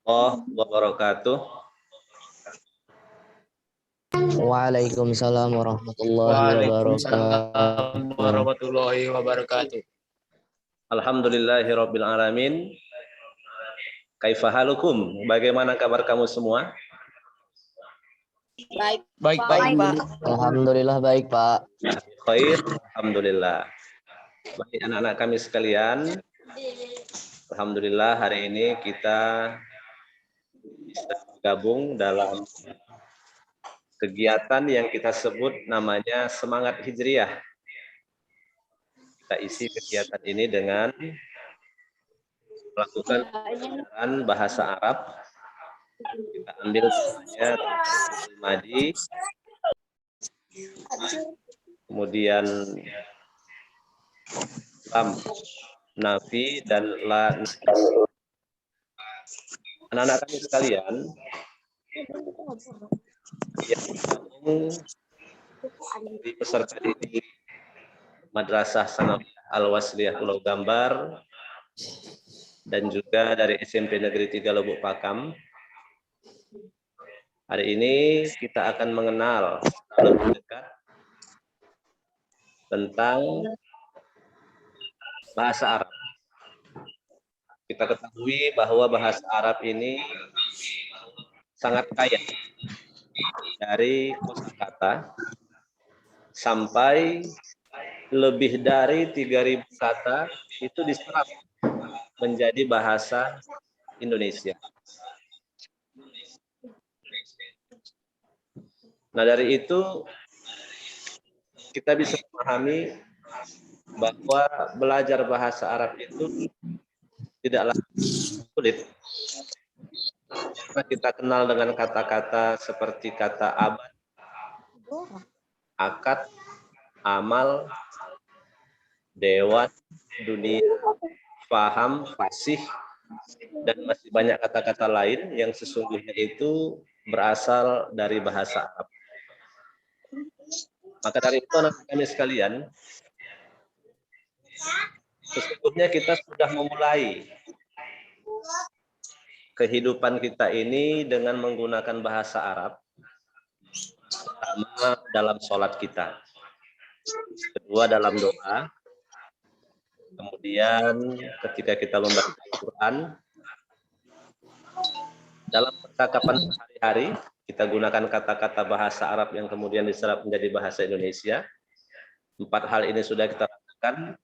Wabarakatuh. Waalaikumsalam warahmatullahi wabarakatuh. Warahmatullahi wabarakatuh. Alhamdulillahirabbil alamin. Kaifa halukum? Bagaimana kabar kamu semua? Baik, Pak. Alhamdulillah baik, Pak. Khair, alhamdulillah. Baik anak-anak kami sekalian, alhamdulillah hari ini kita bisa bergabung dalam kegiatan yang kita sebut namanya Semangat Hijriah. Kita isi kegiatan ini dengan melakukan pelajaran bahasa Arab. Kita ambil semuanya Madi, kemudian lam, nafi, dan la. Anak-anak kami sekalian, yang gabung di peserta didik Madrasah Sanawiyah Al-Wasliyah Pulau Gambar dan juga dari SMP Negeri 3 Lubuk Pakam. Hari ini kita akan mengenal lebih dekat tentang bahasa Arab. Kita ketahui bahwa bahasa Arab ini sangat kaya, dari kosakata sampai lebih dari 3.000 kata itu diserap menjadi bahasa Indonesia. Nah, dari itu kita bisa memahami bahwa belajar bahasa Arab itu tidaklah sulit. Karena kita kenal dengan kata-kata seperti kata abad, akad, amal, dewan, dunia, faham, fasih, dan masih banyak kata-kata lain yang sesungguhnya itu berasal dari bahasa Arab. Maka dari itu anak kami sekalian, sesungguhnya kita sudah memulai kehidupan kita ini dengan menggunakan bahasa Arab, pertama dalam sholat kita, kedua dalam doa, kemudian ketika kita membaca Al-Quran, dalam percakapan sehari-hari kita gunakan kata-kata bahasa Arab yang kemudian diserap menjadi bahasa Indonesia. 4 hal ini sudah kita lakukan.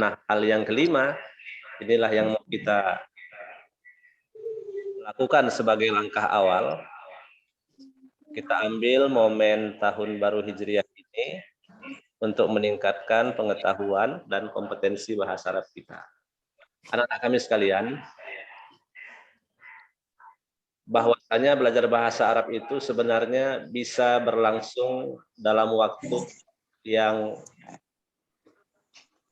Nah, hal yang kelima, inilah yang mau kita lakukan sebagai langkah awal. Kita ambil momen tahun baru Hijriah ini untuk meningkatkan pengetahuan dan kompetensi bahasa Arab kita. Anak-anak kami sekalian, bahwasanya belajar bahasa Arab itu sebenarnya bisa berlangsung dalam waktu yang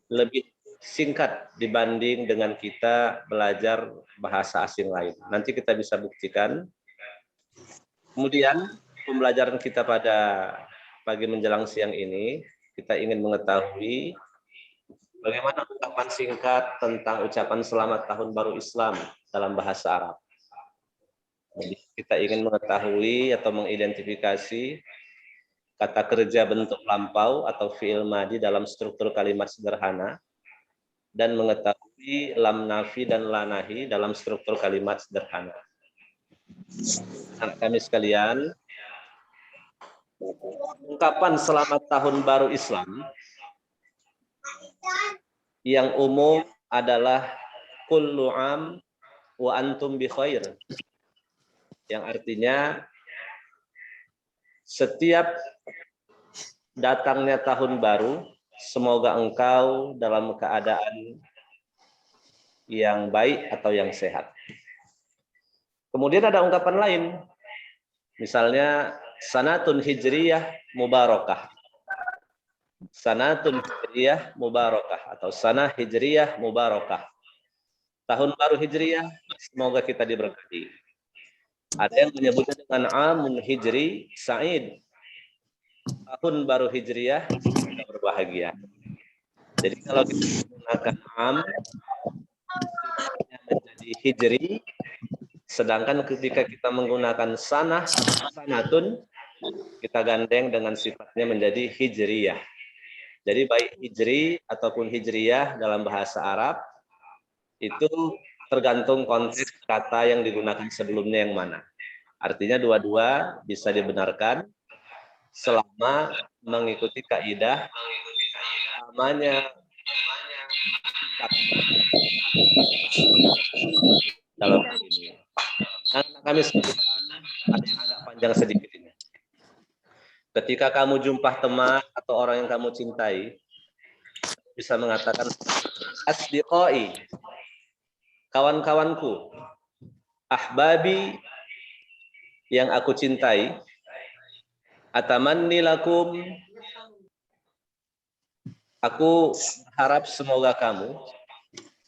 lebih singkat dibanding dengan kita belajar bahasa asing lain. Nanti kita bisa buktikan. Kemudian pembelajaran kita pada pagi menjelang siang ini, kita ingin mengetahui bagaimana ungkapan singkat tentang ucapan selamat tahun baru Islam dalam bahasa Arab. Jadi kita ingin mengetahui atau mengidentifikasi kata kerja bentuk lampau atau fi'il madi dalam struktur kalimat sederhana, dan mengetahui lam nafi dan la nahi dalam struktur kalimat sederhana. Anak kami sekalian, ungkapan selamat tahun baru Islam yang umum adalah kullu am wa antum bi khair, yang artinya setiap datangnya tahun baru, semoga engkau dalam keadaan yang baik atau yang sehat. Kemudian ada ungkapan lain, misalnya sanatun hijriyah mubarakah. Sanatun hijriyah mubarakah atau sanah hijriyah mubarakah. Tahun baru hijriyah, semoga kita diberkati. Ada yang menyebutnya dengan amun hijri sa'id. Tahun baru hijriyah, kita berbahagia. Jadi kalau kita menggunakan am menjadi hijri, sedangkan ketika kita menggunakan sanatun, kita gandeng dengan sifatnya menjadi hijriyah. Jadi baik hijri ataupun hijriyah dalam bahasa Arab itu tergantung konteks kata yang digunakan sebelumnya yang mana. Artinya dua-dua bisa dibenarkan selama mengikuti kaidah namanya dalam hal ini. Anak kami sekalian, ada yang agak panjang sedikit ini. Ketika kamu jumpa teman atau orang yang kamu cintai, bisa mengatakan asdiqai, kawan-kawanku, ahbabi yang aku cintai, atamanni lakum, aku harap semoga kamu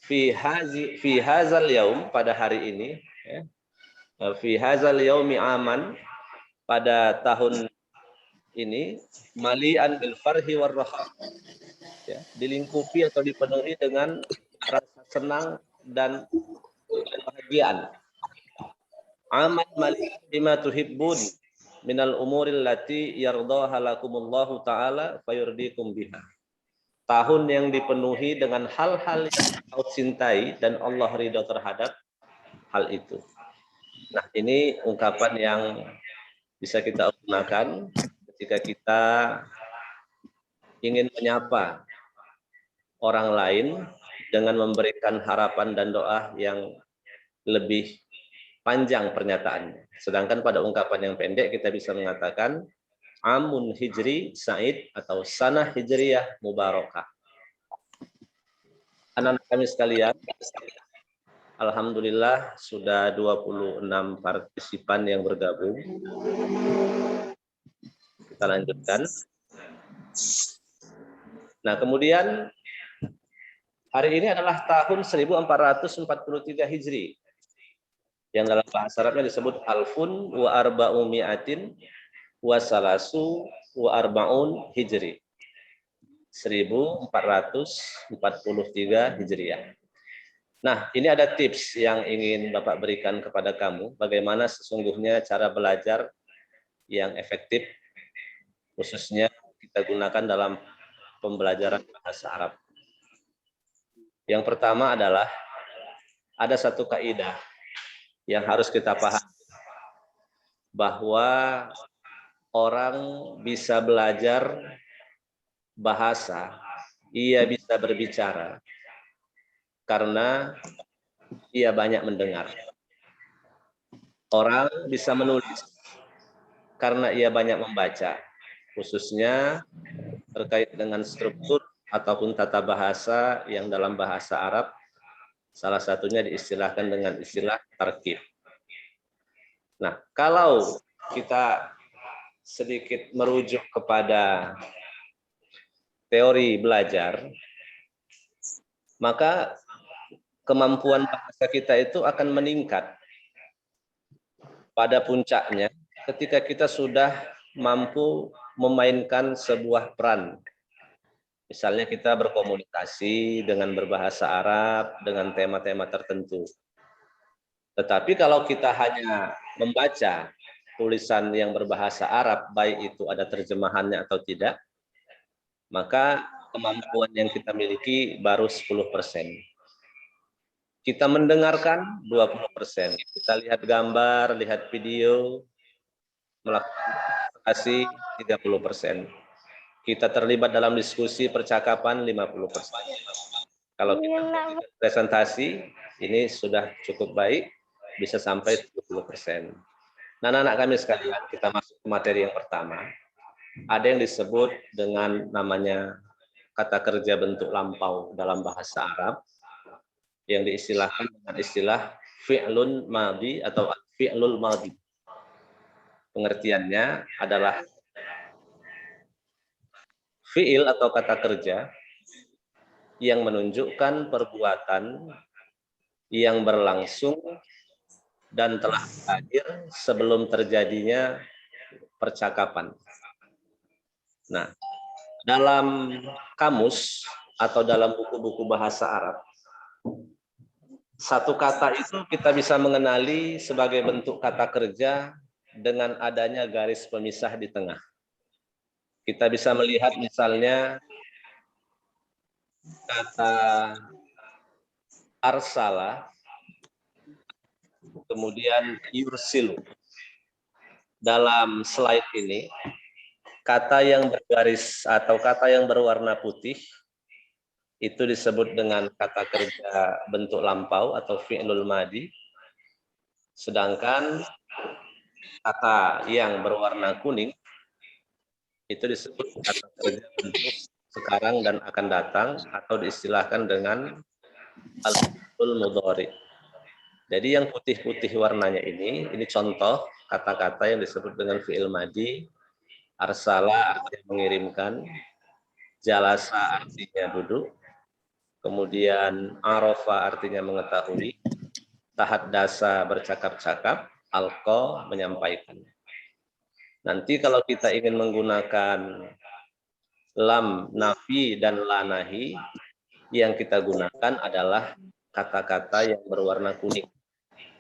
fi hazal yaum, pada hari ini, ya, fi hazal yaumi aman, pada tahun ini, mali'an bil farhi war raha, ya, dilingkupi atau dipenuhi dengan rasa senang dan kebahagiaan. Aman mali'an bima tuhibbun minal umuril lati yardaha lakumullahu ta'ala fayurdikum biha. Tahun yang dipenuhi dengan hal-hal yang kau cintai dan Allah ridho terhadap hal itu. Nah, ini ungkapan yang bisa kita gunakan ketika kita ingin menyapa orang lain dengan memberikan harapan dan doa yang lebih panjang pernyataannya. Sedangkan pada ungkapan yang pendek kita bisa mengatakan amun hijri sa'id atau sanah hijriyah mubarakah. Anak-anak kami sekalian, alhamdulillah sudah 26 partisipan yang bergabung. Kita lanjutkan. Nah, kemudian hari ini adalah tahun 1443 Hijri, yang dalam bahasa Arabnya disebut alfun wa arba'umi'atin wa salasu wa arba'un Hijri. 1443 Hijriah. Nah, ini ada tips yang ingin Bapak berikan kepada kamu, bagaimana sesungguhnya cara belajar yang efektif, khususnya kita gunakan dalam pembelajaran bahasa Arab. Yang pertama adalah ada satu kaidah yang harus kita pahami, bahwa orang bisa belajar bahasa, ia bisa berbicara karena ia banyak mendengar. Orang bisa menulis karena ia banyak membaca, khususnya terkait dengan struktur ataupun tata bahasa yang dalam bahasa Arab salah satunya diistilahkan dengan istilah tarkib. Nah, kalau kita sedikit merujuk kepada teori belajar, maka kemampuan bahasa kita itu akan meningkat pada puncaknya ketika kita sudah mampu memainkan sebuah peran. Misalnya kita berkomunikasi dengan berbahasa Arab dengan tema-tema tertentu. Tetapi kalau kita hanya membaca tulisan yang berbahasa Arab, baik itu ada terjemahannya atau tidak, maka kemampuan yang kita miliki baru 10%. Kita mendengarkan 20%. Kita lihat gambar, lihat video, melakukan komunikasi 30%. Kita terlibat dalam diskusi percakapan 50%. Kalau kita presentasi, ini sudah cukup baik, bisa sampai 70%. Nah, anak-anak kami sekalian, kita masuk ke materi yang pertama. Ada yang disebut dengan namanya kata kerja bentuk lampau dalam bahasa Arab, yang diistilahkan dengan istilah fi'lun madhi atau fi'lul madhi. Pengertiannya adalah fi'il atau kata kerja yang menunjukkan perbuatan yang berlangsung dan telah hadir sebelum terjadinya percakapan. Nah, dalam kamus atau dalam buku-buku bahasa Arab, satu kata itu kita bisa mengenali sebagai bentuk kata kerja dengan adanya garis pemisah di tengah. Kita bisa melihat misalnya kata arsala, kemudian yursilu. Dalam slide ini, kata yang bergaris atau kata yang berwarna putih itu disebut dengan kata kerja bentuk lampau atau fi'lul madi. Sedangkan kata yang berwarna kuning itu disebut kata kerja bentuk sekarang dan akan datang atau diistilahkan dengan al-fi'lul mudhari. Jadi yang putih-putih warnanya ini contoh kata-kata yang disebut dengan fi'il madi. Arsala artinya mengirimkan, jalasa artinya duduk, kemudian arafa artinya mengetahui, tahaddasa bercakap-cakap, alqa menyampaikan. Nanti kalau kita ingin menggunakan lam nafi dan la nahi, yang kita gunakan adalah kata-kata yang berwarna kuning.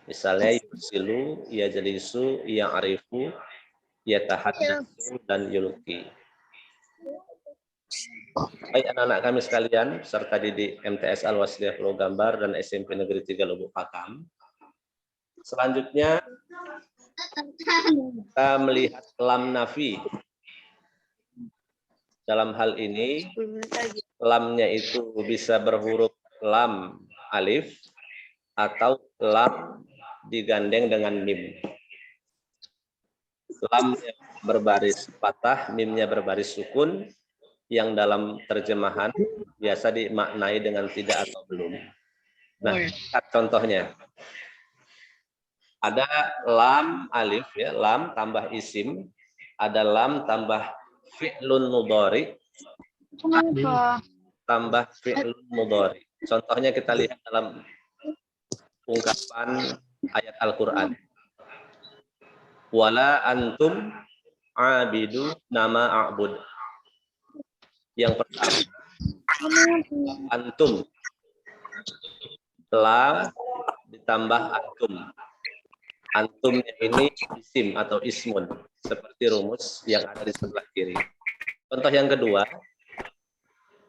Misalnya yusilu, yajlisu, ya'rifu, yatahaddatsu, dan yulqi. Baik anak-anak kami sekalian, serta didik MTS Al-Wasliyah Pulau Gambar dan SMP Negeri 3 Lubuk Pakam. Selanjutnya kita melihat lam nafi. Dalam hal ini, lamnya itu bisa berhuruf lam alif atau lam digandeng dengan mim. Lamnya berbaris patah, mimnya berbaris sukun, yang dalam terjemahan biasa dimaknai dengan tidak atau belum. Nah, contohnya. Ada lam alif, ya, lam tambah isim, ada lam tambah fi'lun mudhari, tambah fi'lun mudhari. Contohnya kita lihat dalam ungkapan ayat Al-Quran. Wala antum abidu nama a'bud. Yang pertama, antum. Lam ditambah antum. Antumnya ini isim atau ismun, seperti rumus yang ada di sebelah kiri. Contoh yang kedua,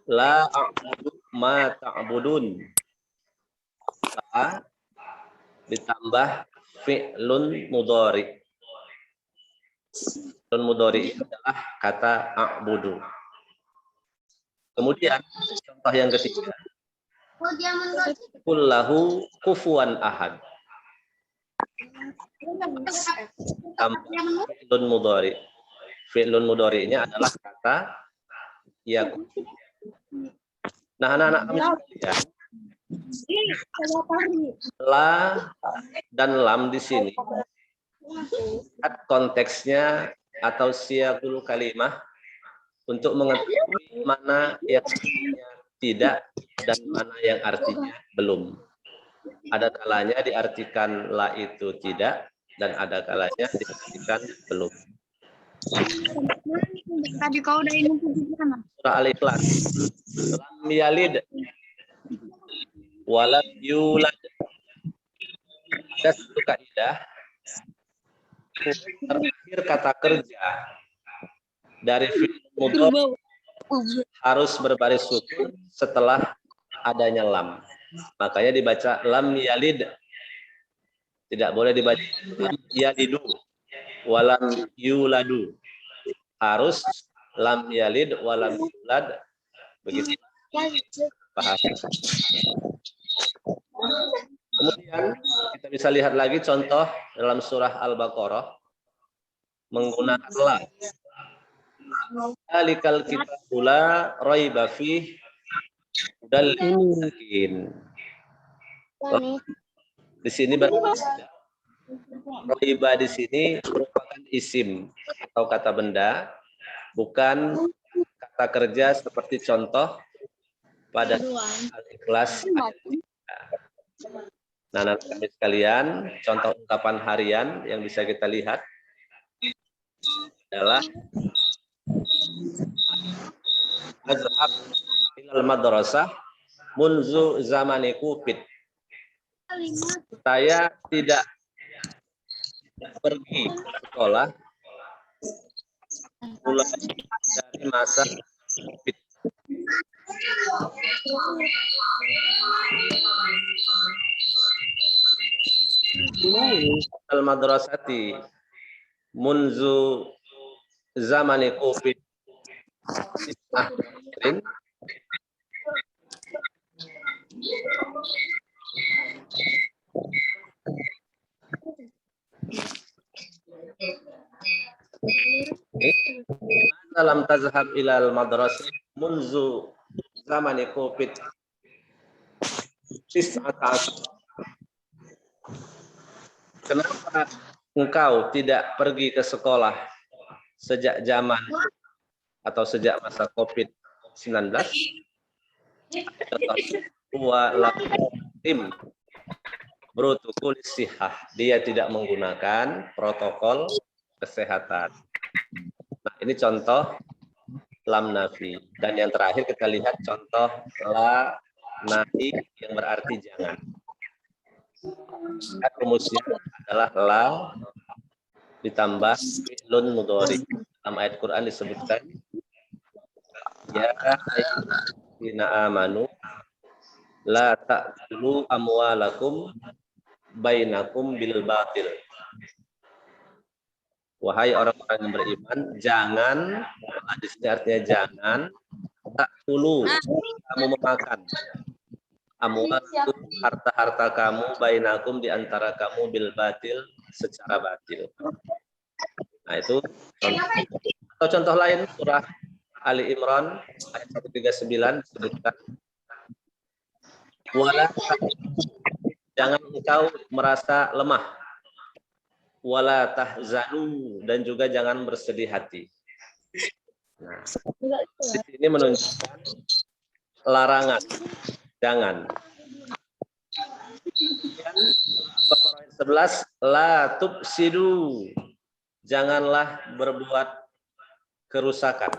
la a'budu ma ta'budun. La ditambah fi'lun mudhari. Fi'lun mudhari adalah kata a'budu. Kemudian contoh yang ketiga, kullahu kufuwan ahad. Fi'lun mudhari. Fi'lun mudhari'nya adalah kata yakun. Nah, anak-anak kami sekalian, la dan lam di sini konteksnya atau siyaqul kalimah untuk mengetahui mana yang artinya tidak dan mana yang artinya belum. Ada kalanya diartikan la itu tidak dan ada kalanya diartikan belum. Tadi kau udah ini Surah Al-Ikhlas. Lam yalid walam yulad. Ada satu kaidah, terakhir kata kerja dari fi'il mudhari harus berbaris sukun setelah adanya lam. Makanya dibaca lam yalid. Tidak boleh dibaca lam yalidu walam yuladu. Harus lam yalid walam yulad. Begitu bahasa. Kemudian kita bisa lihat lagi contoh dalam surah Al-Baqarah menggunakan la. Alikal kitabu la raiba fih hudal lil muttaqin. Di sini raiba di sini merupakan isim atau kata benda, bukan kata kerja seperti contoh pada Al-Ikhlas. Nah, anak kami sekalian, contoh ungkapan harian yang bisa kita lihat adalah azhab ila ilal madrasah munzu zamani Covid. Saya tidak pergi ke sekolah mulai dari masa Covid. Al-madrasati munzu zamani Covid. Lam tazhab ilal madrasah munzu zamani Covid. Kenapa engkau tidak pergi ke sekolah sejak zaman atau sejak masa COVID-19? Protokol sihah, dia tidak menggunakan protokol kesehatan. Nah, ini contoh lam nafi. Dan yang terakhir kita lihat contoh la nahi yang berarti jangan. Rumusnya adalah la ditambah fi'lun mudhari. Dalam ayat Quran disebutkan ya ayyuhallazina amanu la ta'kulu amwalakum bainakum bil batil. Wahai orang-orang yang beriman, jangan, hadisnya artinya jangan ta'kulu, kamu memakan amwalakum, harta-harta kamu bainakum di antara kamu bil batil, secara batil. Nah, itu contoh. Contoh lain surah Ali Imran ayat 139 disebutkan wala jangan engkau merasa lemah, wala tahzanu, dan juga jangan bersedih hati. Nah, di sini menunjukkan larangan, jangan. Al-Baqarah 11 la tufsidu, janganlah berbuat kerusakan.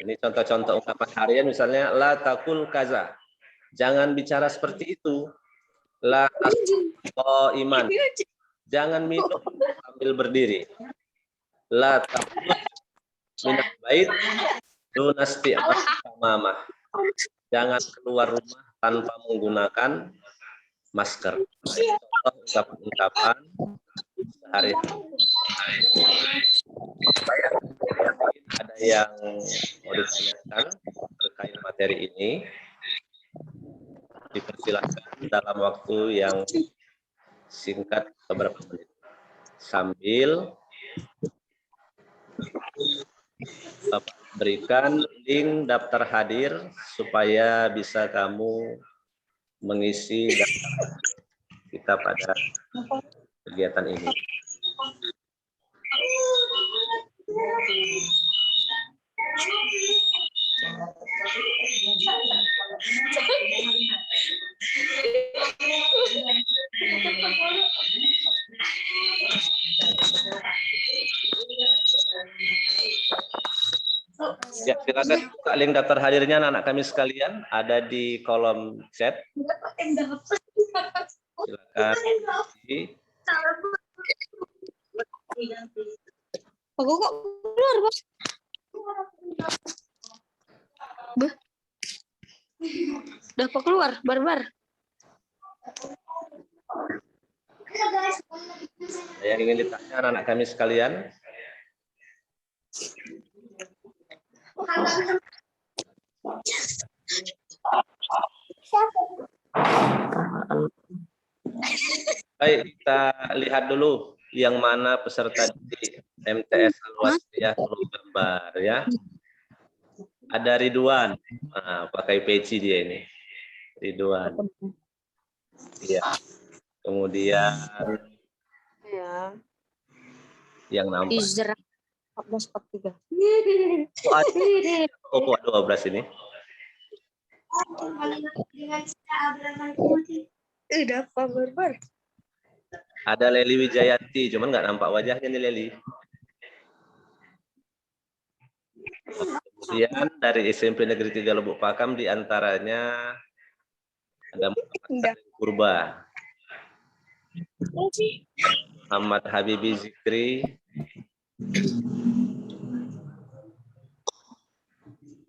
Ini contoh-contoh ungkapan harian, misalnya la takul kaza, jangan bicara seperti itu. La tasqo iman, jangan minum sambil berdiri. La takul minat bait dunasti amamah, jangan keluar rumah tanpa menggunakan masker. Ungkapan-ungkapan sehari-hari. Ada yang mau ditanyakan terkait materi ini, dipersilakan dalam waktu yang singkat beberapa menit, sambil berikan link daftar hadir supaya bisa kamu mengisi daftar kita pada kegiatan ini. Ya, silakan buka link daftar hadirnya anak-anak kami sekalian, ada di kolom chat. Silakan. Aku kok keluar, Bos? Udah apa keluar, barbar. Yang ingin ditanya anak-anak kami sekalian? Baik, kita lihat dulu yang mana peserta di MTS Al-Wasliyah Gambar ya. Ada Ridwan, nah, pakai peci dia ini. Ridwan. Iya. Kemudian Ya. yang nampak. Izra 1443. Oh, ada 12 ini. Udah apa barbar? Ada Leli Wijayanti, cuman nggak nampak wajahnya nih Leli. Kemudian dari SMP Negeri 3 Lubuk Pakam diantaranya ada Muhammad Purba, Muhammad Habibi Zikri,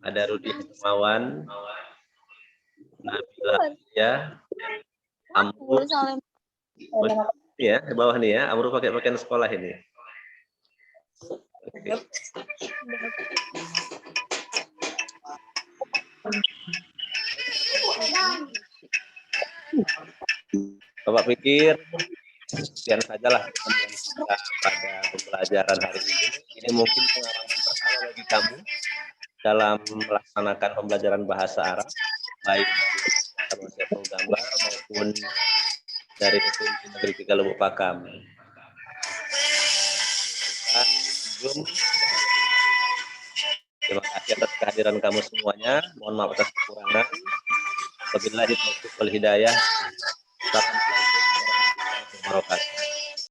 ada Rudi Hermawan, Nabila ya, Amru, ya di bawah nih ya, Amru pakai pakaian sekolah ini. Oke. Bapak pikir sekian sajalah kita pada pembelajaran hari ini. Ini mungkin pengalaman pertama bagi kamu dalam melaksanakan pembelajaran bahasa Arab, baik dari sampel gambar maupun dari SMP Negeri 3 Lubuk Pakam. Terima kasih atas kehadiran kamu semuanya. Mohon maaf atas kekurangan. Wabillahi taufiq wal hidayah. Assalamualaikum warahmatullahi wabarakatuh.